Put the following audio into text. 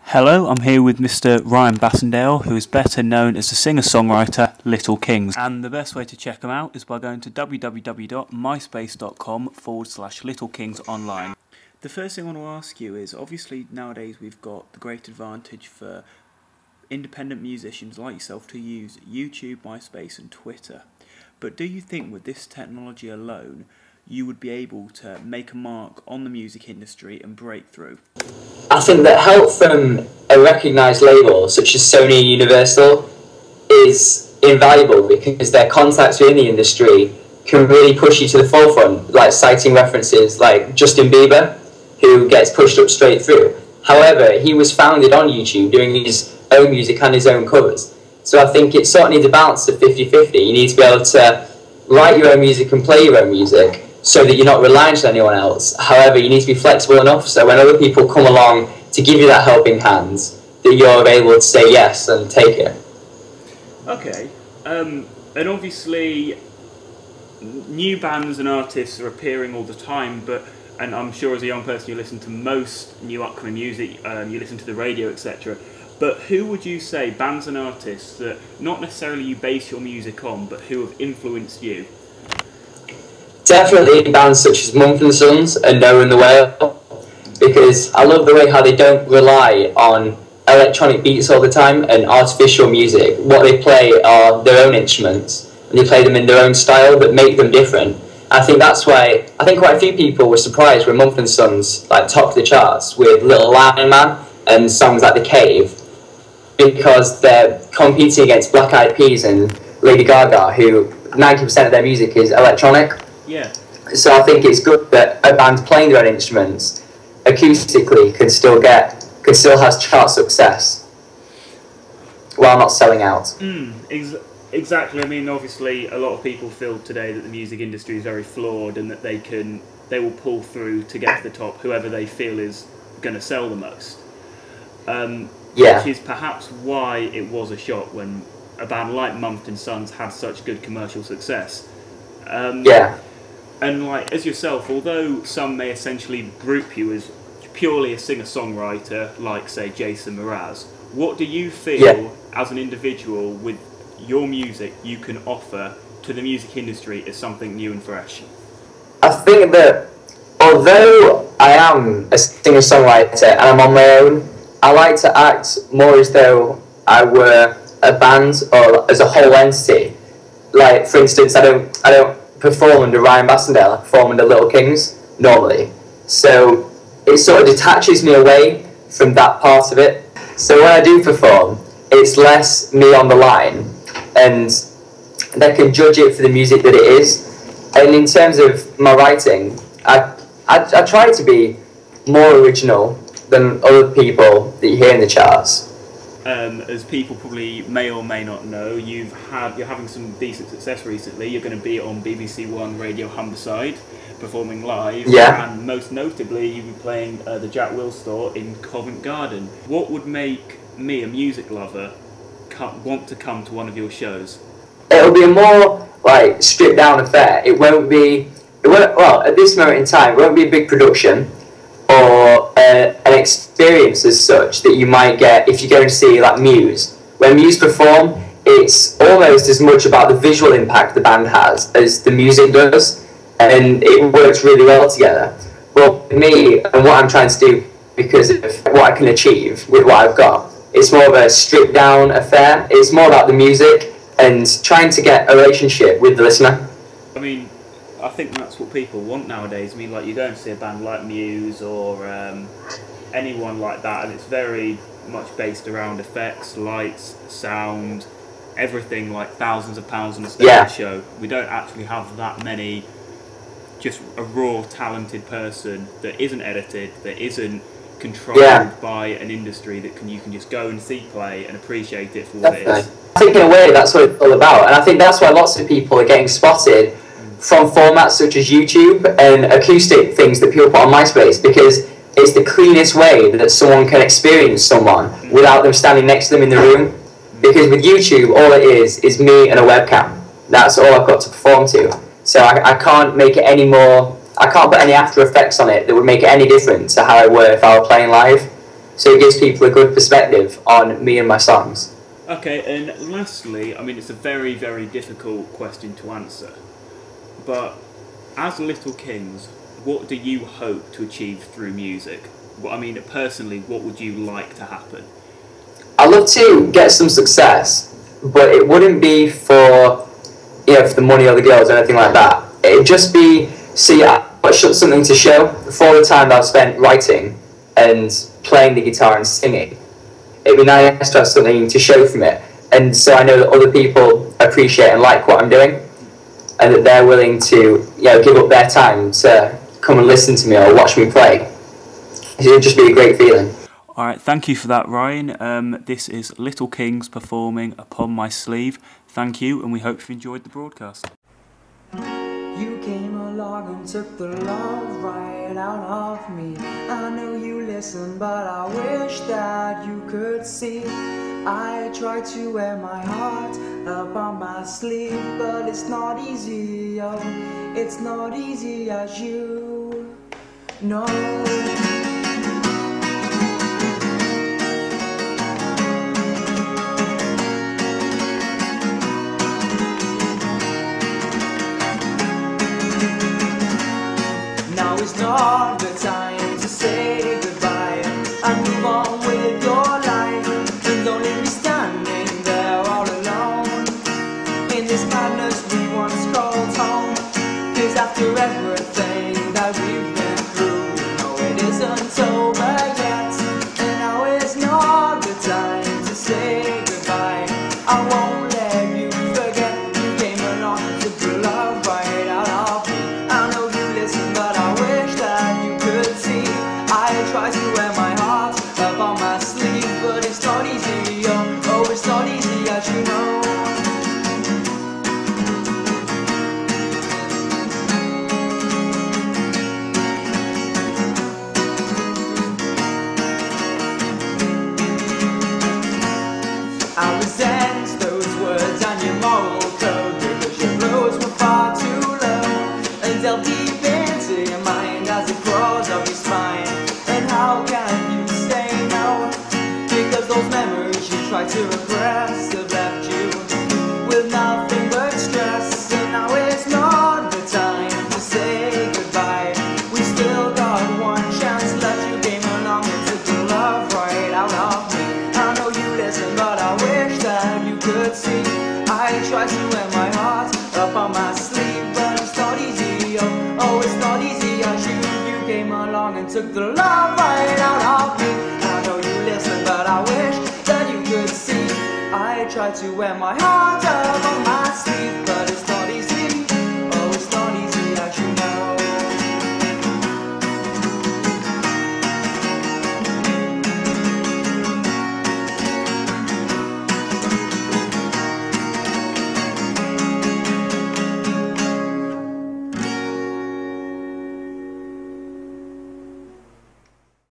Hello, I'm here with Mr. Ryan Bassendale, who is better known as the singer-songwriter Little Kings. And the best way to check him out is by going to www.myspace.com/littlekingsonline. The first thing I want to ask you is, obviously nowadays we've got the great advantage for independent musicians like yourself to use YouTube, MySpace and Twitter. But do you think with this technology alone, you would be able to make a mark on the music industry and break through? I think that help from a recognised label such as Sony and Universal is invaluable because their contacts within the industry can really push you to the forefront, like citing references like Justin Bieber, who gets pushed up straight through. However, he was founded on YouTube doing his own music and his own covers. So I think it sort of needs a balance of 50-50. You need to be able to write your own music and play your own music, so that you're not reliant on anyone else. However, you need to be flexible enough so when other people come along to give you that helping hand, that you're able to say yes and take it. Okay, and obviously new bands and artists are appearing all the time, and I'm sure as a young person you listen to most new upcoming music, you listen to the radio, etc. But who would you say, bands and artists, that not necessarily you base your music on, but who have influenced you? Definitely bands such as Mumford & Sons and Noah and the Whale, because I love the way how they don't rely on electronic beats all the time and artificial music. What they play are their own instruments, and they play them in their own style that make them different. I think that's why I think quite a few people were surprised when Mumford & Sons topped the charts with Little Lion Man and songs like The Cave, because they're competing against Black Eyed Peas and Lady Gaga, who 90% of their music is electronic. Yeah. So I think it's good that a band playing their own instruments acoustically can still have chart success while not selling out. Exactly. I mean, obviously, a lot of people feel today that the music industry is very flawed and that they will pull through to get to the top, whoever they feel is going to sell the most. Which is perhaps why it was a shock when a band like Mumford & Sons had such good commercial success. And as yourself, although some may essentially group you as purely a singer-songwriter, like say Jason Mraz, what do you feel as an individual with your music you can offer to the music industry as something new and fresh? I think that although I am a singer-songwriter and I'm on my own, I like to act more as though I were a band or as a whole entity. Like, for instance, I don't perform under Ryan Bassendale, I perform under Little Kings normally. So it sort of detaches me away from that part of it. So when I do perform, it's less me on the line, and they can judge it for the music that it is. And in terms of my writing, I try to be more original than other people that you hear in the charts. As people probably may or may not know, you're having some decent success recently. You're going to be on BBC One Radio Humberside, performing live, and most notably you'll be playing the Jack Wills store in Covent Garden. What would make me, a music lover, want to come to one of your shows? It'll be a more stripped down affair. Well, at this moment in time, it won't be a big production or an experience as such that you might get if you go and see Muse. When Muse perform, it's almost as much about the visual impact the band has as the music does, and it works really well together. Well, me and what I'm trying to do, because of what I can achieve with what I've got, it's more of a stripped down affair. It's more about the music and trying to get a relationship with the listener. I mean, I think that's what people want nowadays. I mean, you go and see a band like Muse or anyone like that, and it's very much based around effects, lights, sound, everything, thousands of pounds on a stage show. We don't actually have that many, just a raw, talented person that isn't edited, that isn't controlled by an industry that you can just go and see play and appreciate it for what it is. I think in a way that's what it's all about, and I think that's why lots of people are getting spotted from formats such as YouTube and acoustic things that people put on MySpace, because it's the cleanest way that someone can experience someone without them standing next to them in the room. Because with YouTube, all it is me and a webcam. That's all I've got to perform to. So I can't make it any more, I can't put any After Effects on it that would make it any different to how it were if I were playing live. so it gives people a good perspective on me and my songs. Okay, and lastly, I mean, it's a very, very difficult question to answer, but as Little Kings, what do you hope to achieve through music? I mean, personally, what would you like to happen? I'd love to get some success, but it wouldn't be for, for the money or the girls or anything like that. It'd just be, I've got something to show for the time that I've spent writing and playing the guitar and singing. It'd be nice to have something to show from it, and so I know that other people appreciate and like what I'm doing, and that they're willing to give up their time to come and listen to me or watch me play. It would just be a great feeling. Alright, thank you for that, Ryan. This is Little Kings performing Upon My Sleeve. Thank you, and we hope you enjoyed the broadcast. You came along and took the love right out of me. I know you listened, but I wish that you could see. I try to wear my heart up on my sleeve, but it's not easy, oh, it's not easy as you know. Now is not the time to say goodbye and move on with your life, and don't leave me standing there all alone in this madness we once called home. 'Cause after everything that we've been through, no, it isn't over yet, and now is not the time to say goodbye. I won't let you forget. You came along and took the love right out of me. I know you listen, but I wish that you could see. I try to wear my heart up on my sleeve, but it's not easy, oh, it's not easy as you know. I resent those words and your moral code, because your blows were far too low and delve deep into your mind as it crawls up your spine. And how can you say no? Because those memories you tried to repress have left you with nothing but stress. And now it's not the time to say goodbye. We still got one chance left. You came along and took the love right out of me. I know you listen, but I wish that you could see. I try to wear my heart up on my sleeve, but it's not easy, oh, it's not easy as you came along and took the love right out of me. I know you listen, but I wish that you could see. I try to wear my heart up on my sleeve, but